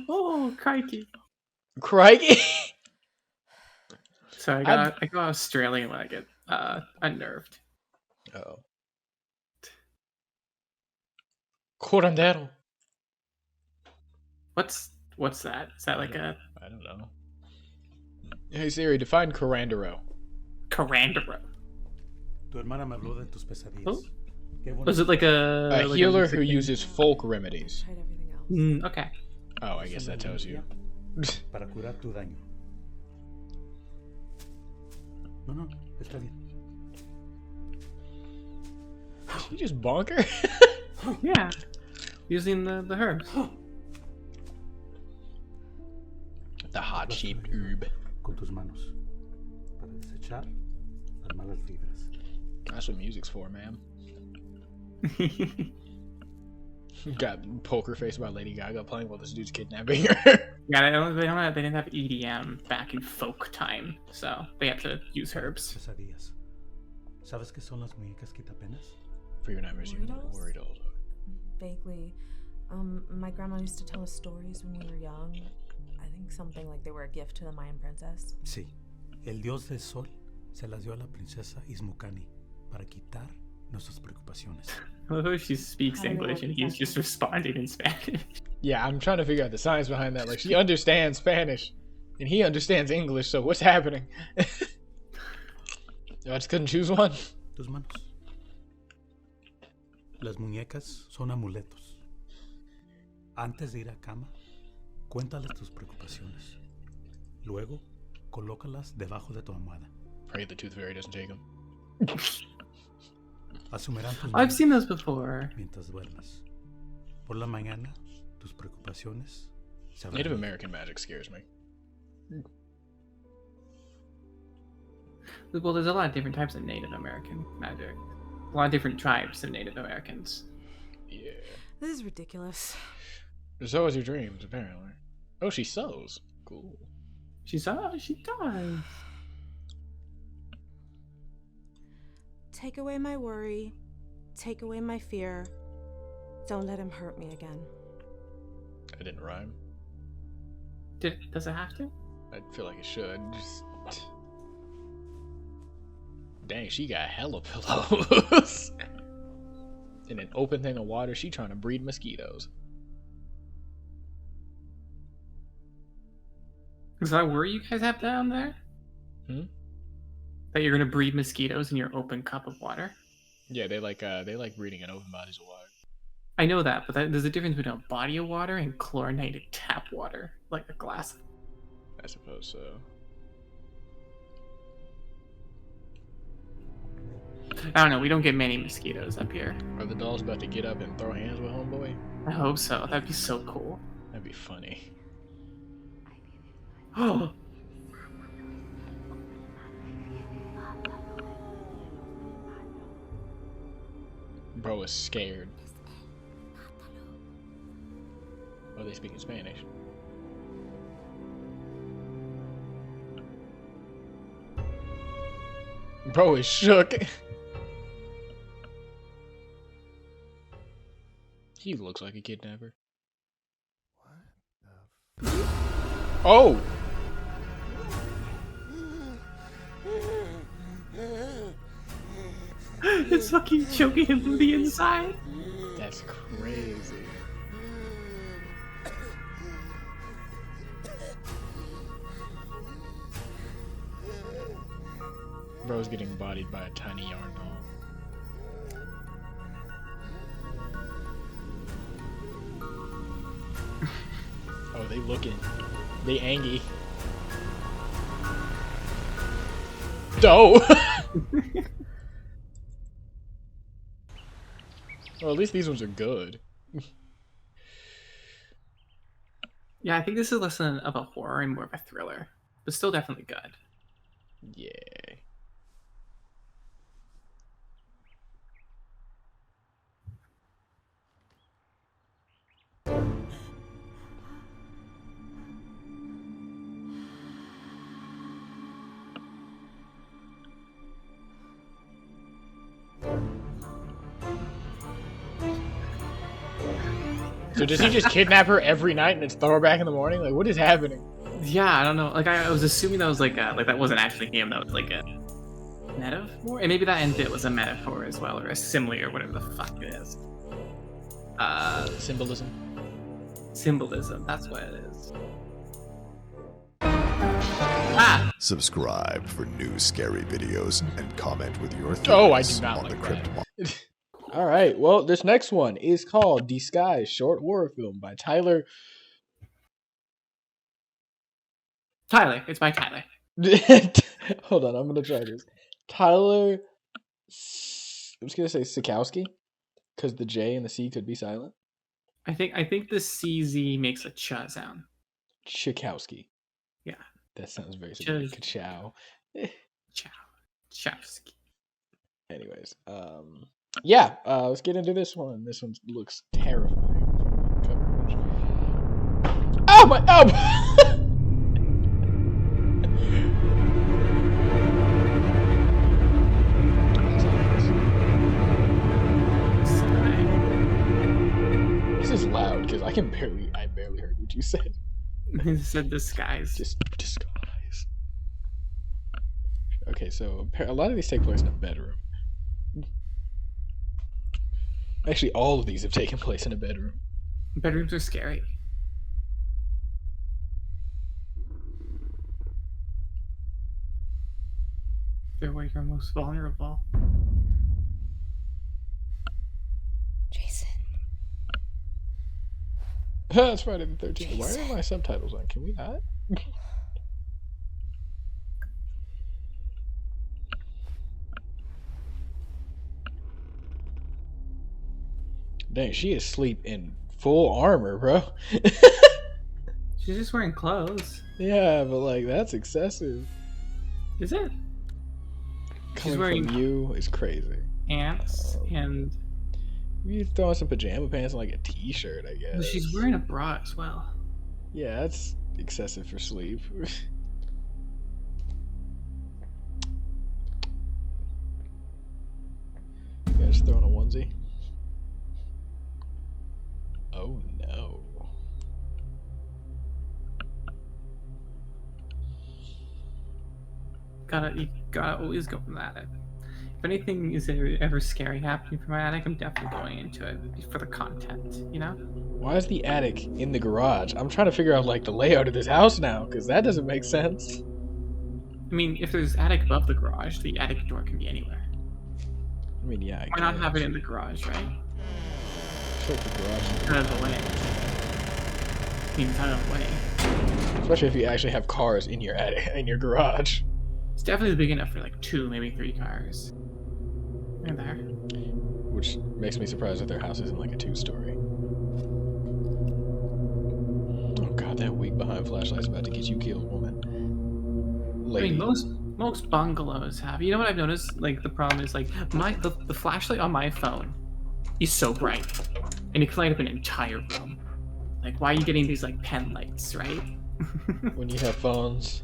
Speaker 3: Oh, crikey.
Speaker 2: Crikey!
Speaker 3: So I go Australian when I get unnerved.
Speaker 2: Oh. Curandero.
Speaker 3: What's that? Is that like a
Speaker 2: I don't know. Hey Siri, define curandero.
Speaker 3: Curandero?
Speaker 6: Tu hermana me habló de tus pesadillas.
Speaker 3: Oh.
Speaker 6: Qué bueno.
Speaker 3: Was it like a
Speaker 2: Healer
Speaker 3: music
Speaker 2: who
Speaker 3: thing?
Speaker 2: uses folk remedies.
Speaker 5: Tried everything else.
Speaker 3: Okay.
Speaker 2: Oh, I guess that tells you.
Speaker 6: Para curar tu daño. No, está bien.
Speaker 2: You just bonk her?
Speaker 3: Yeah. Using the herbs.
Speaker 2: The hot sheep herb.
Speaker 6: Con tus manos. Para desechar las malas vibras.
Speaker 2: That's what music's for, ma'am. Got Poker Face by Lady Gaga playing while this dude's kidnapping her.
Speaker 3: Yeah, they didn't have EDM back in folk time, so they have to use herbs.
Speaker 6: Pesadillas. ¿Sabes qué son las muñecas quitapenas?
Speaker 2: For your nightmares, you
Speaker 5: Worry
Speaker 2: worried all.
Speaker 5: Vaguely. My grandma used to tell us stories when we were young. I think something like they were a gift to the Mayan princess.
Speaker 6: Sí. El dios del sol se las dio a la princesa Ismukani para quitar nuestras preocupaciones.
Speaker 3: I love how she speaks
Speaker 5: I don't know
Speaker 3: English
Speaker 5: what
Speaker 3: and he's
Speaker 5: exactly.
Speaker 3: just responding in Spanish.
Speaker 2: Yeah, I'm trying to figure out the science behind that. Like, she understands Spanish, and he understands English, so what's happening? I just couldn't choose one.
Speaker 6: Tus manos. Las muñecas son amuletos. Antes de ir a cama, cuéntales tus preocupaciones. Luego, colócalas debajo de tu almohada.
Speaker 2: Pray the tooth fairy doesn't take him.
Speaker 6: Asumirán tus
Speaker 3: I've
Speaker 6: manos
Speaker 3: seen those before.
Speaker 6: mientras duermes. Por la mañana, tus preocupaciones se habrán
Speaker 2: Native
Speaker 6: ido.
Speaker 2: American magic scares me.
Speaker 3: Well, there's a lot of different types of Native American magic. A lot of different tribes of Native Americans.
Speaker 2: Yeah.
Speaker 5: This is ridiculous.
Speaker 2: So is your dreams, apparently. Oh, she sews. Cool.
Speaker 3: She died.
Speaker 5: Take away my worry. Take away my fear. Don't let him hurt me again.
Speaker 2: That didn't rhyme.
Speaker 3: Does it have to?
Speaker 2: I feel like it should. Just... Dang, she got hella pillows. In an open thing of water, she trying to breed mosquitoes.
Speaker 3: Is that where you guys have down there? That you're gonna breed mosquitoes in your open cup of water?
Speaker 2: Yeah, they like breeding in open bodies of water.
Speaker 3: I know that, but there's a difference between a body of water and chlorinated tap water, like a glass.
Speaker 2: I suppose so.
Speaker 3: I don't know. We don't get many mosquitoes up here.
Speaker 2: Are the dolls about to get up and throw hands with homeboy?
Speaker 3: I hope so. That'd be so cool.
Speaker 2: That'd be funny.
Speaker 3: Oh.
Speaker 2: Bro is scared. Oh, they speak in Spanish. Bro is shook. He looks like a kidnapper. Oh!
Speaker 3: It's fucking choking him from the inside.
Speaker 2: That's crazy. Bro's getting bodied by a tiny yarn doll. Oh, they looking. They angy. Doe! Well, at least these ones are good.
Speaker 3: Yeah, I think this is less than of a horror and more of a thriller, but still definitely good.
Speaker 2: Yeah. So does he just kidnap her every night and then throw her back in the morning? Like, what is happening?
Speaker 3: Yeah, I don't know. Like I was assuming that was like that wasn't actually him. That was like a metaphor, and maybe that end bit was a metaphor as well, or a simile, or whatever the fuck it is.
Speaker 2: Symbolism.
Speaker 3: Symbolism. That's what it is. Ah!
Speaker 7: Subscribe for new scary videos and comment with your thoughts
Speaker 2: Oh, I do not
Speaker 7: on
Speaker 2: like
Speaker 7: the Crypt
Speaker 2: that. All right. Well, this next one is called Disguise, short horror film by Tyler.
Speaker 3: Tyler. It's by Tyler.
Speaker 2: Hold on, I'm gonna try this. Tyler. I'm just gonna say Sikowski, because the J and the C could be silent.
Speaker 3: I think the CZ makes a ch sound.
Speaker 2: Chikowski.
Speaker 3: Yeah.
Speaker 2: That sounds very similar. Ka-chow.
Speaker 3: Chowski.
Speaker 2: Anyways, yeah, let's get into this one. This one looks terrifying. Oh my! Oh! This is loud because I barely heard what you said.
Speaker 3: He said disguise.
Speaker 2: Just disguise. Okay, so a lot of these take place in a bedroom. Actually, all of these have taken place in a bedroom.
Speaker 3: Bedrooms are scary. They're where you're most vulnerable.
Speaker 5: Jason.
Speaker 2: It's Friday the 13th. Why are my subtitles on? Can we not? Dang, she is asleep in full armor, bro.
Speaker 3: She's just wearing clothes.
Speaker 2: Yeah, but like that's excessive.
Speaker 3: Is it?
Speaker 2: Coming
Speaker 3: wearing
Speaker 2: from you is crazy.
Speaker 3: Pants and
Speaker 2: You throw on some pajama pants and like a t-shirt, I guess.
Speaker 3: well, she's wearing a bra as well.
Speaker 2: Yeah, that's excessive for sleep. You guys throwing a onesie? Oh no.
Speaker 3: You gotta always go from the attic. If anything is ever scary happening from my attic, I'm definitely going into it for the content, you know?
Speaker 2: Why is the attic in the garage? I'm trying to figure out like the layout of this house now, because that doesn't make sense.
Speaker 3: I mean, if there's attic above the garage, the attic door can be anywhere.
Speaker 2: I mean, yeah.
Speaker 3: Why not have it in the garage, right?
Speaker 2: Sure, the garage.
Speaker 3: Out of the way. I mean, it's out of the way.
Speaker 2: Especially if you actually have cars in your attic, in your garage.
Speaker 3: It's definitely big enough for like 2, maybe 3 cars. Right there.
Speaker 2: Which makes me surprised that their house isn't like a 2-story. Oh god, that weak behind flashlight's about to get you killed, woman. Lady.
Speaker 3: I mean, most bungalows have. You know what I've noticed? Like the problem is like the flashlight on my phone is so bright, and it can light up an entire room. Like, why are you getting these like pen lights, right?
Speaker 2: When you have phones.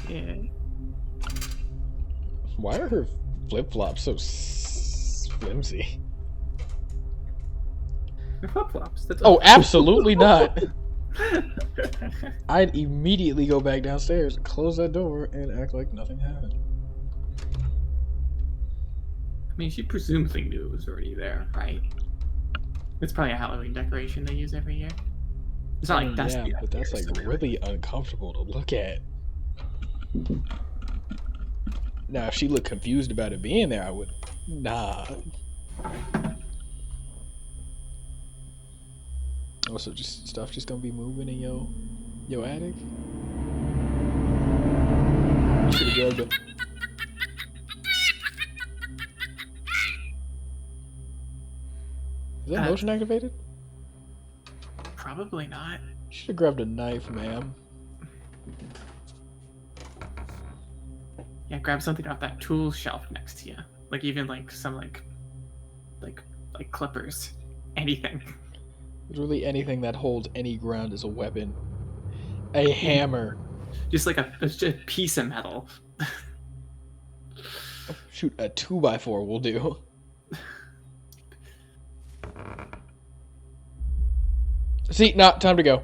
Speaker 3: Yeah.
Speaker 2: Why are her flip-flops so flimsy?
Speaker 3: They're flip-flops.
Speaker 2: Oh, absolutely not. I'd immediately go back downstairs, close that door, and act like nothing happened.
Speaker 3: I mean, she presumably knew it was already there, right? It's probably a Halloween decoration they use every year. It's not like that's
Speaker 2: yeah, but that's like really uncomfortable to look at. Now, if she looked confused about it being there, I would. Nah. Also, just stuff just gonna be moving in your attic. You should have grabbed it. Is that motion activated?
Speaker 3: Probably not.
Speaker 2: You should have grabbed a knife, ma'am.
Speaker 3: Yeah, grab something off that tool shelf next to you. Like even like some like clippers. Anything.
Speaker 2: Literally anything that holds any ground is a weapon. A hammer.
Speaker 3: Just like just a piece of metal.
Speaker 2: Shoot, a 2x4 will do. See, nah, time to go.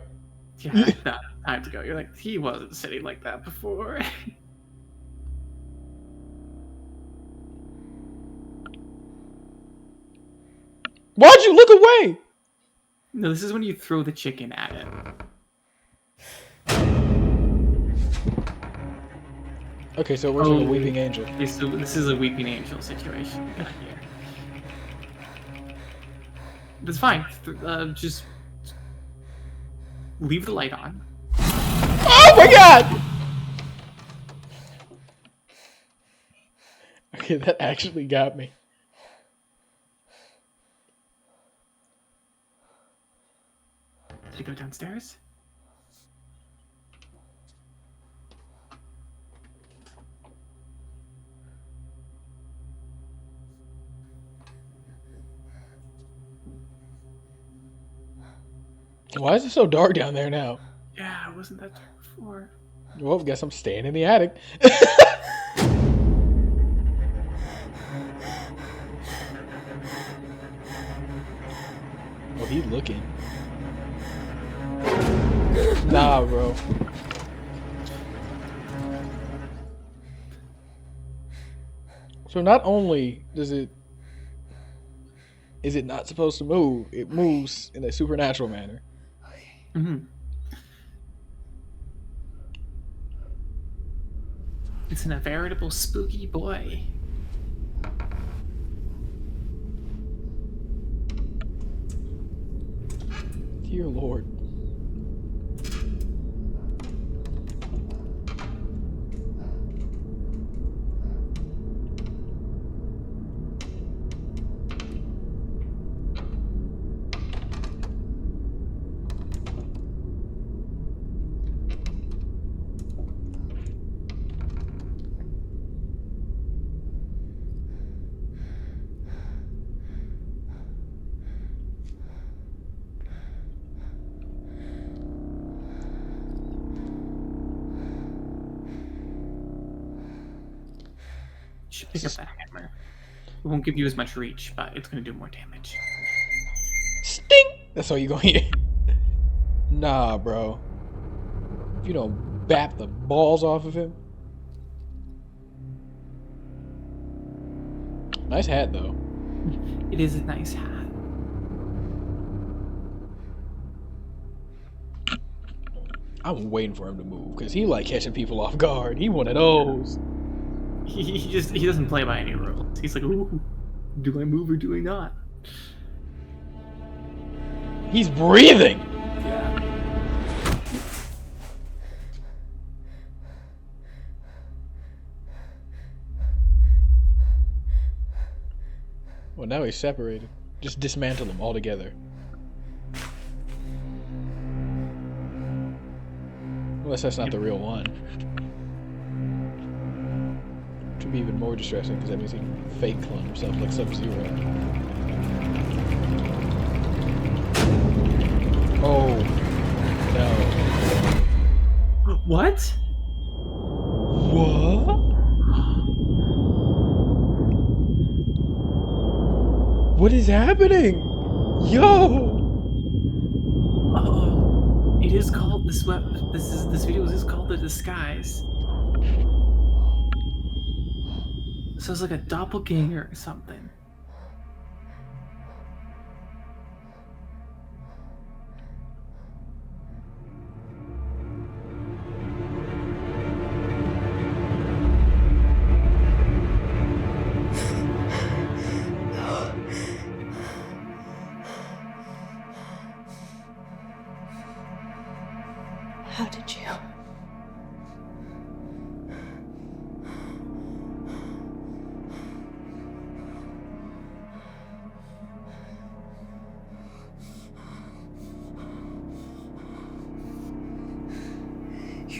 Speaker 3: Yeah, that time to go. You're like, he wasn't sitting like that before.
Speaker 2: Why'd you look away?
Speaker 3: No, this is when you throw the chicken at it.
Speaker 2: Okay, so we're a weeping angel.
Speaker 3: Okay, so this is a weeping angel situation we got here. But it's fine. Just leave the light on.
Speaker 2: Oh my god! Okay, that actually got me.
Speaker 3: Did he go downstairs?
Speaker 2: Why is it so dark down there now?
Speaker 3: Yeah, it wasn't that dark before.
Speaker 2: Well, guess I'm staying in the attic. Oh, he's looking. Nah, bro. So not only is it not supposed to move, it moves in a supernatural manner.
Speaker 3: Mm-hmm. It's a veritable spooky boy.
Speaker 2: Dear Lord.
Speaker 3: You should pick up that hammer. It won't give you as much reach, but it's going to do more damage.
Speaker 2: Sting! That's all you gonna hear. Nah, bro. If you don't bap the balls off of him. Nice hat, though.
Speaker 3: It is a nice hat.
Speaker 2: I'm waiting for him to move, because he like catching people off guard. He one of those.
Speaker 3: He doesn't play by any rules. He's like, ooh, do I move or do I not?
Speaker 2: He's breathing!
Speaker 3: Yeah.
Speaker 2: Well, now he's separated. Just dismantle them all together. Unless that's not the real one. Which would be even more distressing, because that means he can fake clone himself like Sub-Zero. Oh. No.
Speaker 3: What?
Speaker 2: What? What is happening? Yo!
Speaker 3: Oh, it is called this video is called The Disguise. So it's like a doppelganger or something.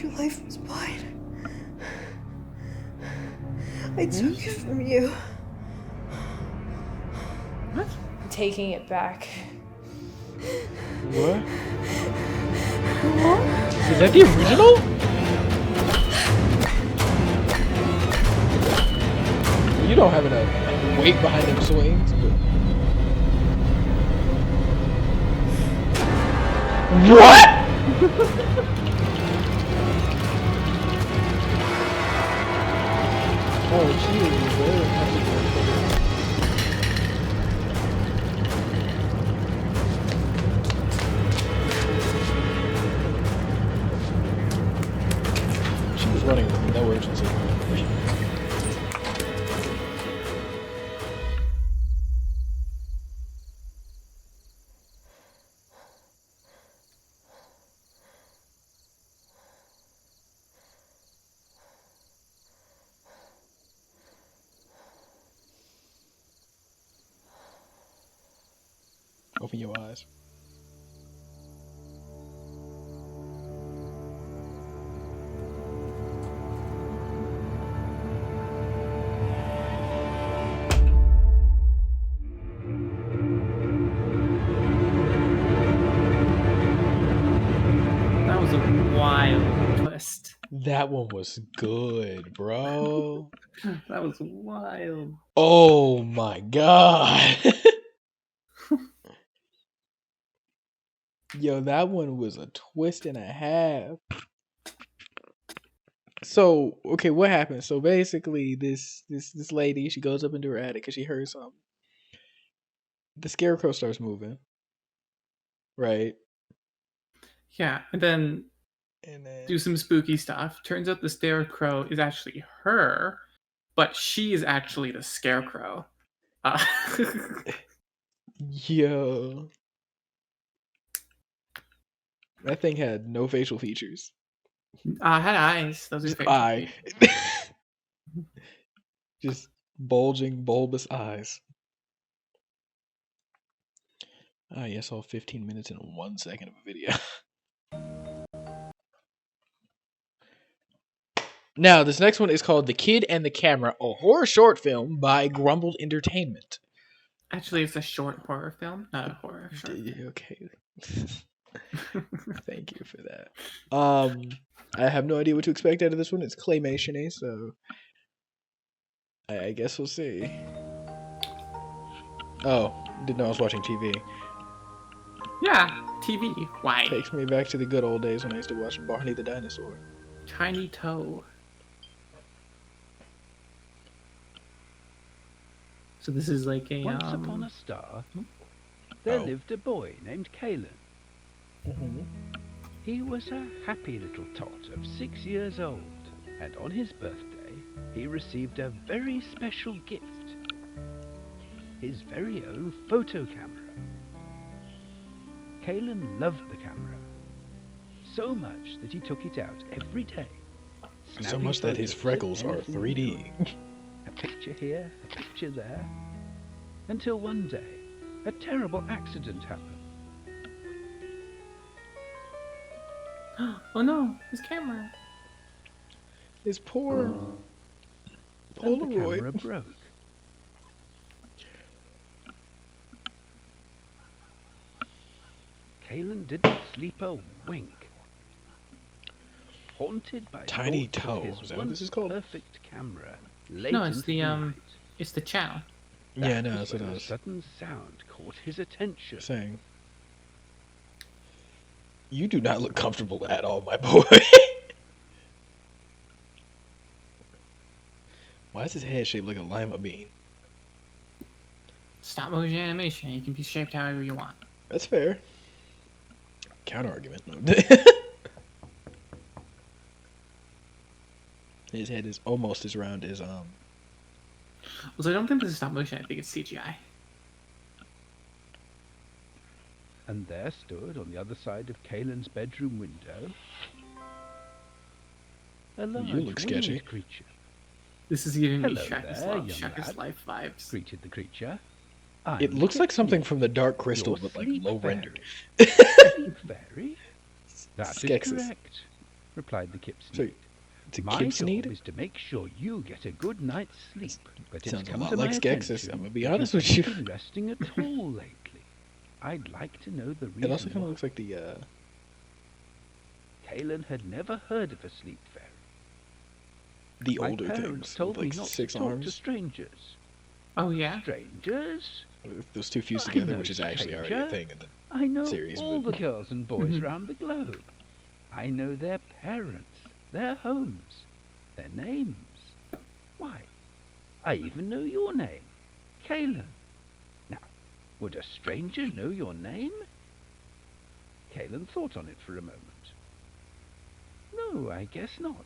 Speaker 8: Your life was mine. I took it from you.
Speaker 3: What?
Speaker 8: I'm taking it back.
Speaker 2: What? Is that the original? You don't have enough weight behind them swings. What? Oh, she is very uncomfortable. She was running with no urgency. Open your eyes.
Speaker 3: That was a wild twist.
Speaker 2: That one was good, bro.
Speaker 3: That was wild.
Speaker 2: Oh my god. Yo, that one was a twist and a half. So, okay, what happened? So basically, this lady, she goes up into her attic because she heard something. The scarecrow starts moving, right?
Speaker 3: Yeah, and then
Speaker 2: And then
Speaker 3: do some spooky stuff. Turns out the scarecrow is actually her, but she is actually the scarecrow.
Speaker 2: yo, that thing had no facial features.
Speaker 3: Had eyes. Those are
Speaker 2: Just
Speaker 3: facial
Speaker 2: eye.
Speaker 3: features.
Speaker 2: Just bulging, bulbous eyes. Ah, yes, all 15 minutes and 1 second of a video. Now, this next one is called The Kid and the Camera, a horror short film by Grumbled Entertainment.
Speaker 3: Actually, it's a short horror film, not a horror short.
Speaker 2: Okay. Thank you for that. I have no idea what to expect out of this one. It's claymation-y, so I guess we'll see. Oh, didn't know I was watching TV.
Speaker 3: Yeah, TV. Why?
Speaker 2: Takes me back to the good old days when I used to watch Barney the Dinosaur.
Speaker 3: Tiny Toe. So this is like a
Speaker 9: Once upon a star, there lived a boy named Kalen. He was a happy little tot of 6 years old, and on his birthday, he received a very special gift. His very own photo camera. Kalen loved the camera so much that he took it out every day.
Speaker 2: So much that his freckles are 3D.
Speaker 9: A picture here, a picture there. Until one day, a terrible accident happened.
Speaker 3: Oh no, his camera.
Speaker 2: His poor
Speaker 9: And the camera
Speaker 2: Polaroid.
Speaker 9: broke. Kalen didn't sleep a wink. Haunted by
Speaker 2: Tiny
Speaker 9: thoughts of
Speaker 2: Toe.
Speaker 9: his
Speaker 2: Is that what this
Speaker 9: once
Speaker 2: is called?
Speaker 9: perfect camera. Late
Speaker 3: No, it's
Speaker 9: into
Speaker 3: the
Speaker 9: night.
Speaker 3: it's the channel.
Speaker 2: Yeah, no,
Speaker 9: That
Speaker 2: that's
Speaker 9: was
Speaker 2: what I
Speaker 9: when a
Speaker 2: was
Speaker 9: sudden sound caught his attention.
Speaker 2: saying. You do not look comfortable at all, my boy. Why is his head shaped like a lima bean?
Speaker 3: Stop motion animation. You can be shaped however you want.
Speaker 2: That's fair. Counter argument. His head is almost as round as
Speaker 3: Well, so I don't think this is stop motion. I think it's CGI.
Speaker 9: And there stood, on the other side of Kalen's bedroom window, a large
Speaker 2: You look sketchy.
Speaker 9: winged creature.
Speaker 3: This is giving me
Speaker 9: Hello
Speaker 3: Shrek is
Speaker 9: there,
Speaker 3: Love,
Speaker 9: young
Speaker 3: Shrek is
Speaker 9: lad.
Speaker 3: Life vibes.
Speaker 9: Greeted the creature.
Speaker 2: It
Speaker 9: I'm
Speaker 2: looks like
Speaker 9: Kit
Speaker 2: something
Speaker 9: Lee,
Speaker 2: from the Dark Crystal,
Speaker 9: your
Speaker 2: but like
Speaker 9: sleep
Speaker 2: low
Speaker 9: fairy.
Speaker 2: rendered.
Speaker 9: Sleep fairy? That is
Speaker 2: Skeksis.
Speaker 9: correct. replied the Kip
Speaker 2: So,
Speaker 9: Sneed.
Speaker 2: it's a
Speaker 9: My
Speaker 2: Kip
Speaker 9: job
Speaker 2: Sneed?
Speaker 9: is to make sure you get a good night's sleep, but it's
Speaker 2: Sounds a
Speaker 9: come
Speaker 2: lot
Speaker 9: to
Speaker 2: like
Speaker 9: my
Speaker 2: Skeksis,
Speaker 9: attention
Speaker 2: I'm gonna be
Speaker 9: that
Speaker 2: honest
Speaker 9: you
Speaker 2: with you.
Speaker 9: haven't been resting at all lately. I'd like to know the reason
Speaker 2: It also kind
Speaker 9: why.
Speaker 2: of looks like the,
Speaker 9: Kalen had never heard of a sleep fairy.
Speaker 2: the
Speaker 9: My
Speaker 2: older
Speaker 9: parents
Speaker 2: things.
Speaker 9: told
Speaker 2: with, like
Speaker 9: me not to
Speaker 2: 6
Speaker 9: talk to
Speaker 2: arms.
Speaker 9: strangers.
Speaker 3: Oh yeah.
Speaker 9: Strangers?
Speaker 2: Those two fused
Speaker 9: I'm
Speaker 2: together,
Speaker 9: no
Speaker 2: which is actually already a
Speaker 9: stranger.
Speaker 2: thing in the
Speaker 9: I know
Speaker 2: series,
Speaker 9: all
Speaker 2: but
Speaker 9: the girls and boys
Speaker 3: Mhm.
Speaker 9: around the globe. I know their parents, their homes, their names. Why, I even know your name, Kalen. Now, would a stranger know your name? Kalen thought on it for a moment. No, I guess not.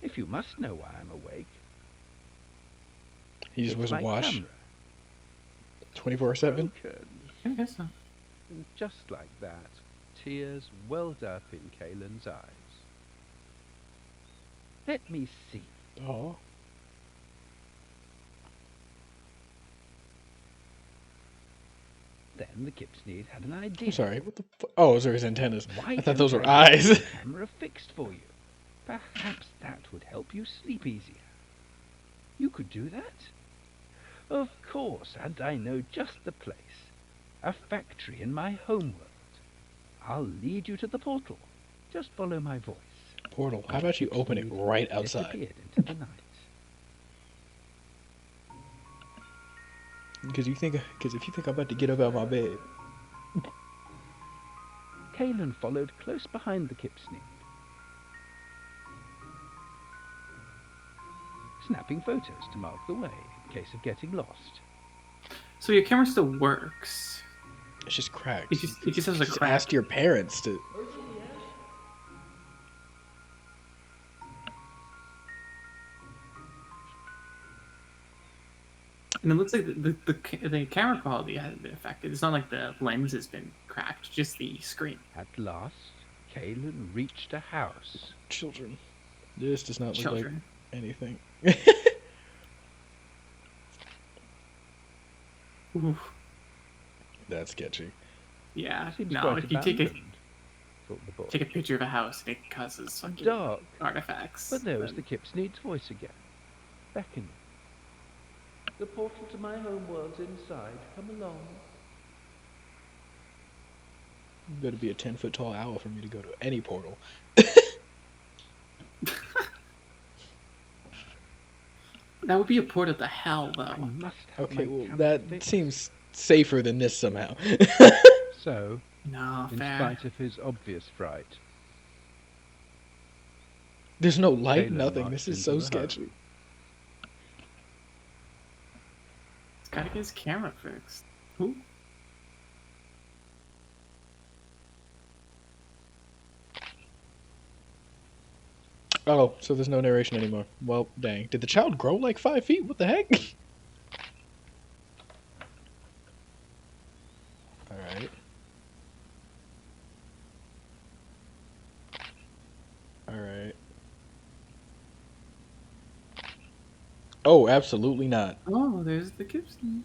Speaker 9: If you must know why I'm awake,
Speaker 2: he just
Speaker 9: it's
Speaker 2: wears a
Speaker 9: my
Speaker 2: watch
Speaker 9: camera.
Speaker 2: 24/7.
Speaker 9: Broken.
Speaker 3: I guess so.
Speaker 9: And just like that, tears welled up in Kalen's eyes. Let me see.
Speaker 2: Oh.
Speaker 9: Then the Kip Sneed had an idea.
Speaker 2: I'm sorry, what the oh, those are his antennas.
Speaker 9: Why
Speaker 2: I thought
Speaker 9: don't
Speaker 2: those were
Speaker 9: I get
Speaker 2: eyes.
Speaker 9: the camera fixed for you? Perhaps that would help you sleep easier. You could do that? Of course, and I know just the place. A factory in my homeworld. I'll lead you to the portal. Just follow my voice.
Speaker 2: Portal. How about you open it right outside?
Speaker 9: Disappeared into the night.
Speaker 2: Because if you think I'm about to get up out of my bed,
Speaker 9: Kalen followed close behind the Kip Sneed, snapping photos to mark the way in case of getting lost.
Speaker 3: So your camera still works.
Speaker 2: it's just cracked.
Speaker 3: It just has a
Speaker 2: Just
Speaker 3: crack.
Speaker 2: ask your parents to.
Speaker 3: And it looks like the camera quality hasn't been affected. It's not like the lens has been cracked, just the screen.
Speaker 9: At last, Kalen reached a house.
Speaker 2: Children. This does not look
Speaker 3: Children.
Speaker 2: like anything.
Speaker 3: Ooh.
Speaker 2: That's sketchy.
Speaker 3: Yeah.
Speaker 9: Seems
Speaker 3: No,
Speaker 9: quite
Speaker 3: if you take
Speaker 9: abandoned, thought the boy.
Speaker 3: a picture of a house, it causes fucking
Speaker 9: Dark,
Speaker 3: artifacts.
Speaker 9: but there was
Speaker 3: then-
Speaker 9: the Kip Sneed's voice again, beckoning. The portal to my homeworld's inside. Come along.
Speaker 2: Better be a 10-foot tall owl for me to go to any portal.
Speaker 3: That would be a portal to hell,
Speaker 9: I
Speaker 3: though.
Speaker 9: must have
Speaker 2: Okay,
Speaker 9: my
Speaker 2: well
Speaker 9: camera
Speaker 2: that
Speaker 9: fixed.
Speaker 2: seems safer than this somehow.
Speaker 9: So,
Speaker 3: No,
Speaker 9: in
Speaker 3: fair.
Speaker 9: spite of his obvious fright,
Speaker 2: There's no light,
Speaker 9: Kalen
Speaker 2: nothing.
Speaker 9: marched
Speaker 2: This is
Speaker 9: into
Speaker 2: so
Speaker 9: the home.
Speaker 2: sketchy.
Speaker 3: He's gotta get his camera fixed. Who?
Speaker 2: Oh, so there's no narration anymore. Well, dang. Did the child grow like 5 feet? What the heck? Alright. Alright. Oh, absolutely not.
Speaker 3: Oh, there's the Gibson.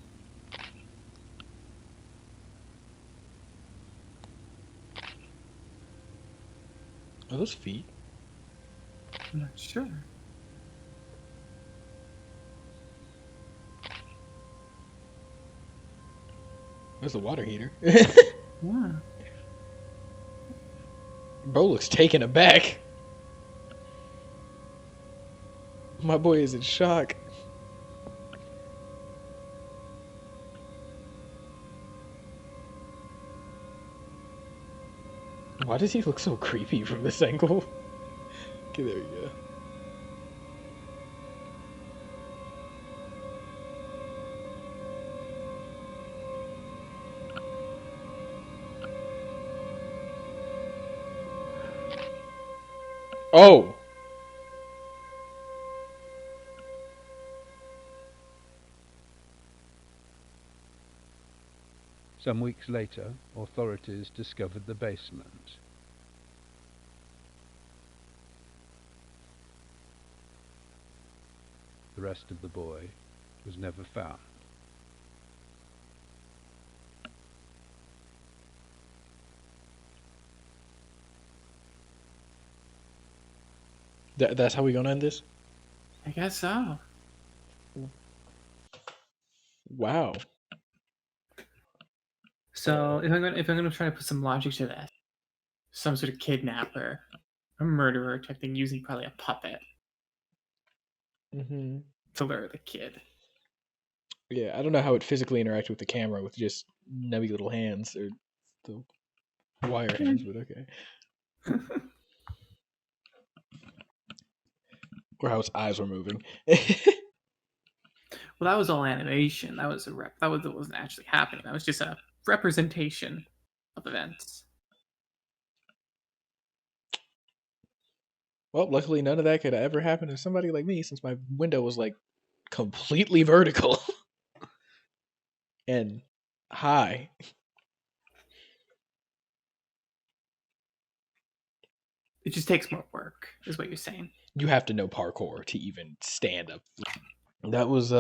Speaker 2: Are those feet?
Speaker 3: I'm not sure.
Speaker 2: There's the water heater.
Speaker 3: Yeah.
Speaker 2: Bro looks taken aback. My boy is in shock. Why does he look so creepy from this angle? Okay, there you go. Oh!
Speaker 9: some weeks later, authorities discovered the basement. The rest of the boy was never found.
Speaker 2: That's how we gonna end this?
Speaker 3: I guess so.
Speaker 2: Wow.
Speaker 3: So if I'm gonna try to put some logic to this, some sort of kidnapper, a murderer type thing, using probably a puppet
Speaker 2: Mm-hmm.
Speaker 3: to lure the kid.
Speaker 2: Yeah, I don't know how it physically interacts with the camera with just nubby little hands or the wire hands, but okay. Or how its eyes were moving.
Speaker 3: Well, that was all animation. That was that wasn't actually happening. That was just a representation of events.
Speaker 2: Well, luckily none of that could ever happen to somebody like me since my window was like completely vertical and high.
Speaker 3: It just takes more work, is what you're saying.
Speaker 2: You have to know parkour to even stand up. That was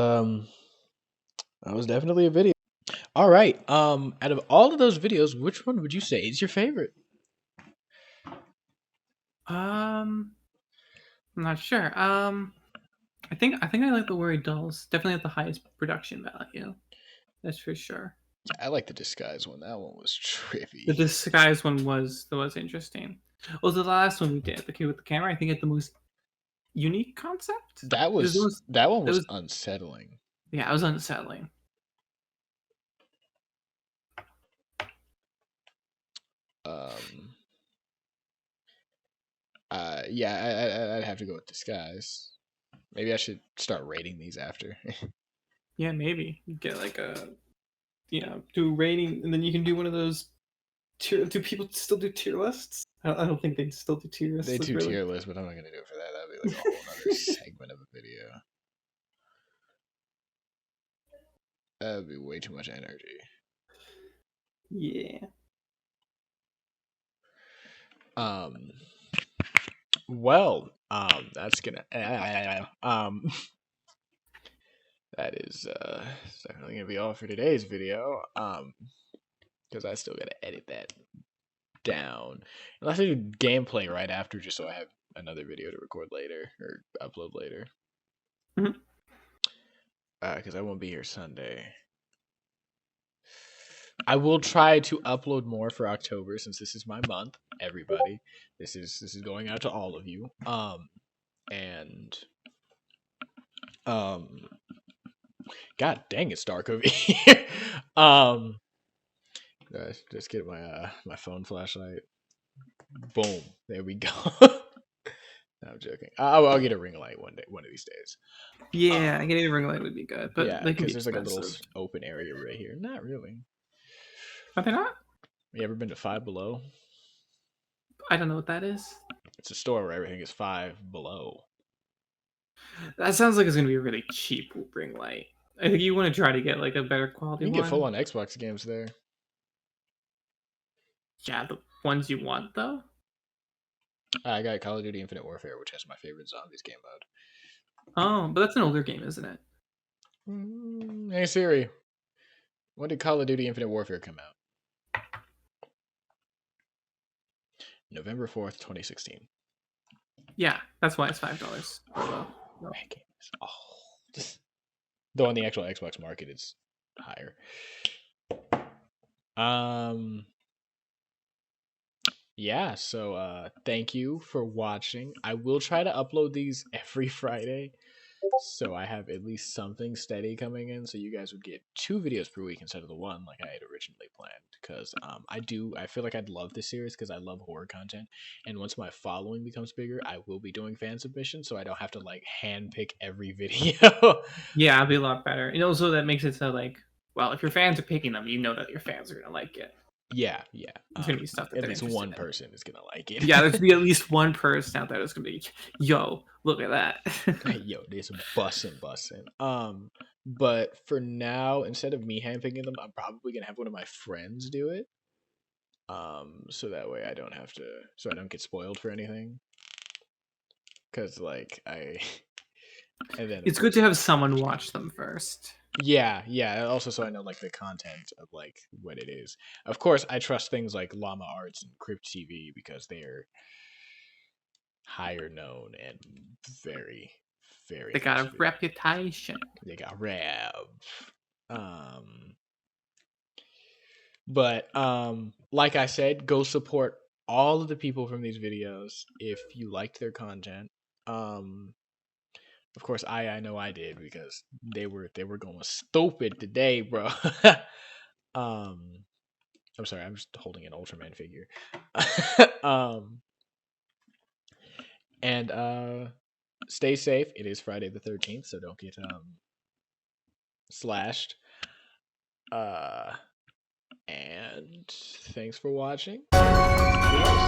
Speaker 2: definitely a video. All right. Out of all of those videos, which one would you say is your favorite?
Speaker 3: I'm not sure. I think I like the Worried Dolls. Definitely at the highest production value. That's for sure.
Speaker 2: I like the disguise one. That one was trippy.
Speaker 3: The disguise one was interesting. Well, the last one we did, the kid with the camera, I think had the most unique concept.
Speaker 2: That
Speaker 3: was
Speaker 2: one was unsettling.
Speaker 3: Yeah, it was unsettling.
Speaker 2: Yeah, I'd have to go with disguise. Maybe I should start rating these after.
Speaker 3: Yeah, maybe you get like a, do a rating, and then you can do one of those. Do people still do tier lists? I don't think they still do tier lists.
Speaker 2: They do tier lists, but I'm not gonna do it for that. That'd be like a whole other segment of a video. That'd be way too much energy.
Speaker 3: Yeah.
Speaker 2: Well, that's gonna that is definitely gonna be all for today's video. Because I still gotta edit that down. Unless I do gameplay right after, just so I have another video to record later or upload later.
Speaker 3: Mm-hmm.
Speaker 2: Because I won't be here Sunday. I will try to upload more for October since this is my month. Everybody, this is going out to all of you. God dang, it's dark over here. Just get my phone flashlight. Boom, there we go. No, I'm joking. I'll get a ring light one of these days.
Speaker 3: Yeah, getting a ring light would be good, but
Speaker 2: yeah,
Speaker 3: because
Speaker 2: there's like a little open area right here. Not really.
Speaker 3: Are they not?
Speaker 2: You ever been to Five Below?
Speaker 3: I don't know what that is.
Speaker 2: It's a store where everything is Five Below.
Speaker 3: That sounds like it's gonna be a really cheap ring light. I think you want to try to get like a better quality.
Speaker 2: You can get full on Xbox games there.
Speaker 3: Yeah, the ones you want though.
Speaker 2: I got Call of Duty Infinite Warfare, which has my favorite zombies game mode.
Speaker 3: Oh, but that's an older game, isn't it?
Speaker 2: Hey Siri, when did Call of Duty Infinite Warfare come out? November 4th, 2016.
Speaker 3: Yeah, that's why it's $5. Well, no.
Speaker 2: That game is though on the actual Xbox market, it's higher. Yeah, so thank you for watching. I will try to upload these every Friday, so I have at least something steady coming in, so you guys would get 2 videos per week instead of the one like I had originally planned. Because I feel like I'd love this series because I love horror content, and once my following becomes bigger, I will be doing fan submissions, so I don't have to like handpick every video.
Speaker 3: Yeah, it'll be a lot better, and also that makes it so like, well, if your fans are picking them, you know that your fans are gonna like it.
Speaker 2: Yeah.
Speaker 3: It's gonna be stuff that
Speaker 2: at least one person is gonna like it.
Speaker 3: Yeah, there's gonna be at least one person out there that's gonna be, yo, look at that.
Speaker 2: Yo, this bussin'. But for now, instead of me handpicking them, I'm probably gonna have one of my friends do it. So that way I don't have to, so I don't get spoiled for anything. Cause like and then
Speaker 3: it's good to have someone watch them first.
Speaker 2: Yeah. Also, so I know like the content of like what it is. Of course, I trust things like Llama Arts and Crypt TV because they're higher known and very, very.
Speaker 3: They got a
Speaker 2: famous videos.
Speaker 3: reputation.
Speaker 2: They got rev. But like I said, go support all of the people from these videos if you liked their content. Of course, I know I did because they were going stupid today, bro. I'm sorry, I'm just holding an Ultraman figure. And stay safe. It is Friday the 13th, so don't get slashed. And thanks for watching. Peace.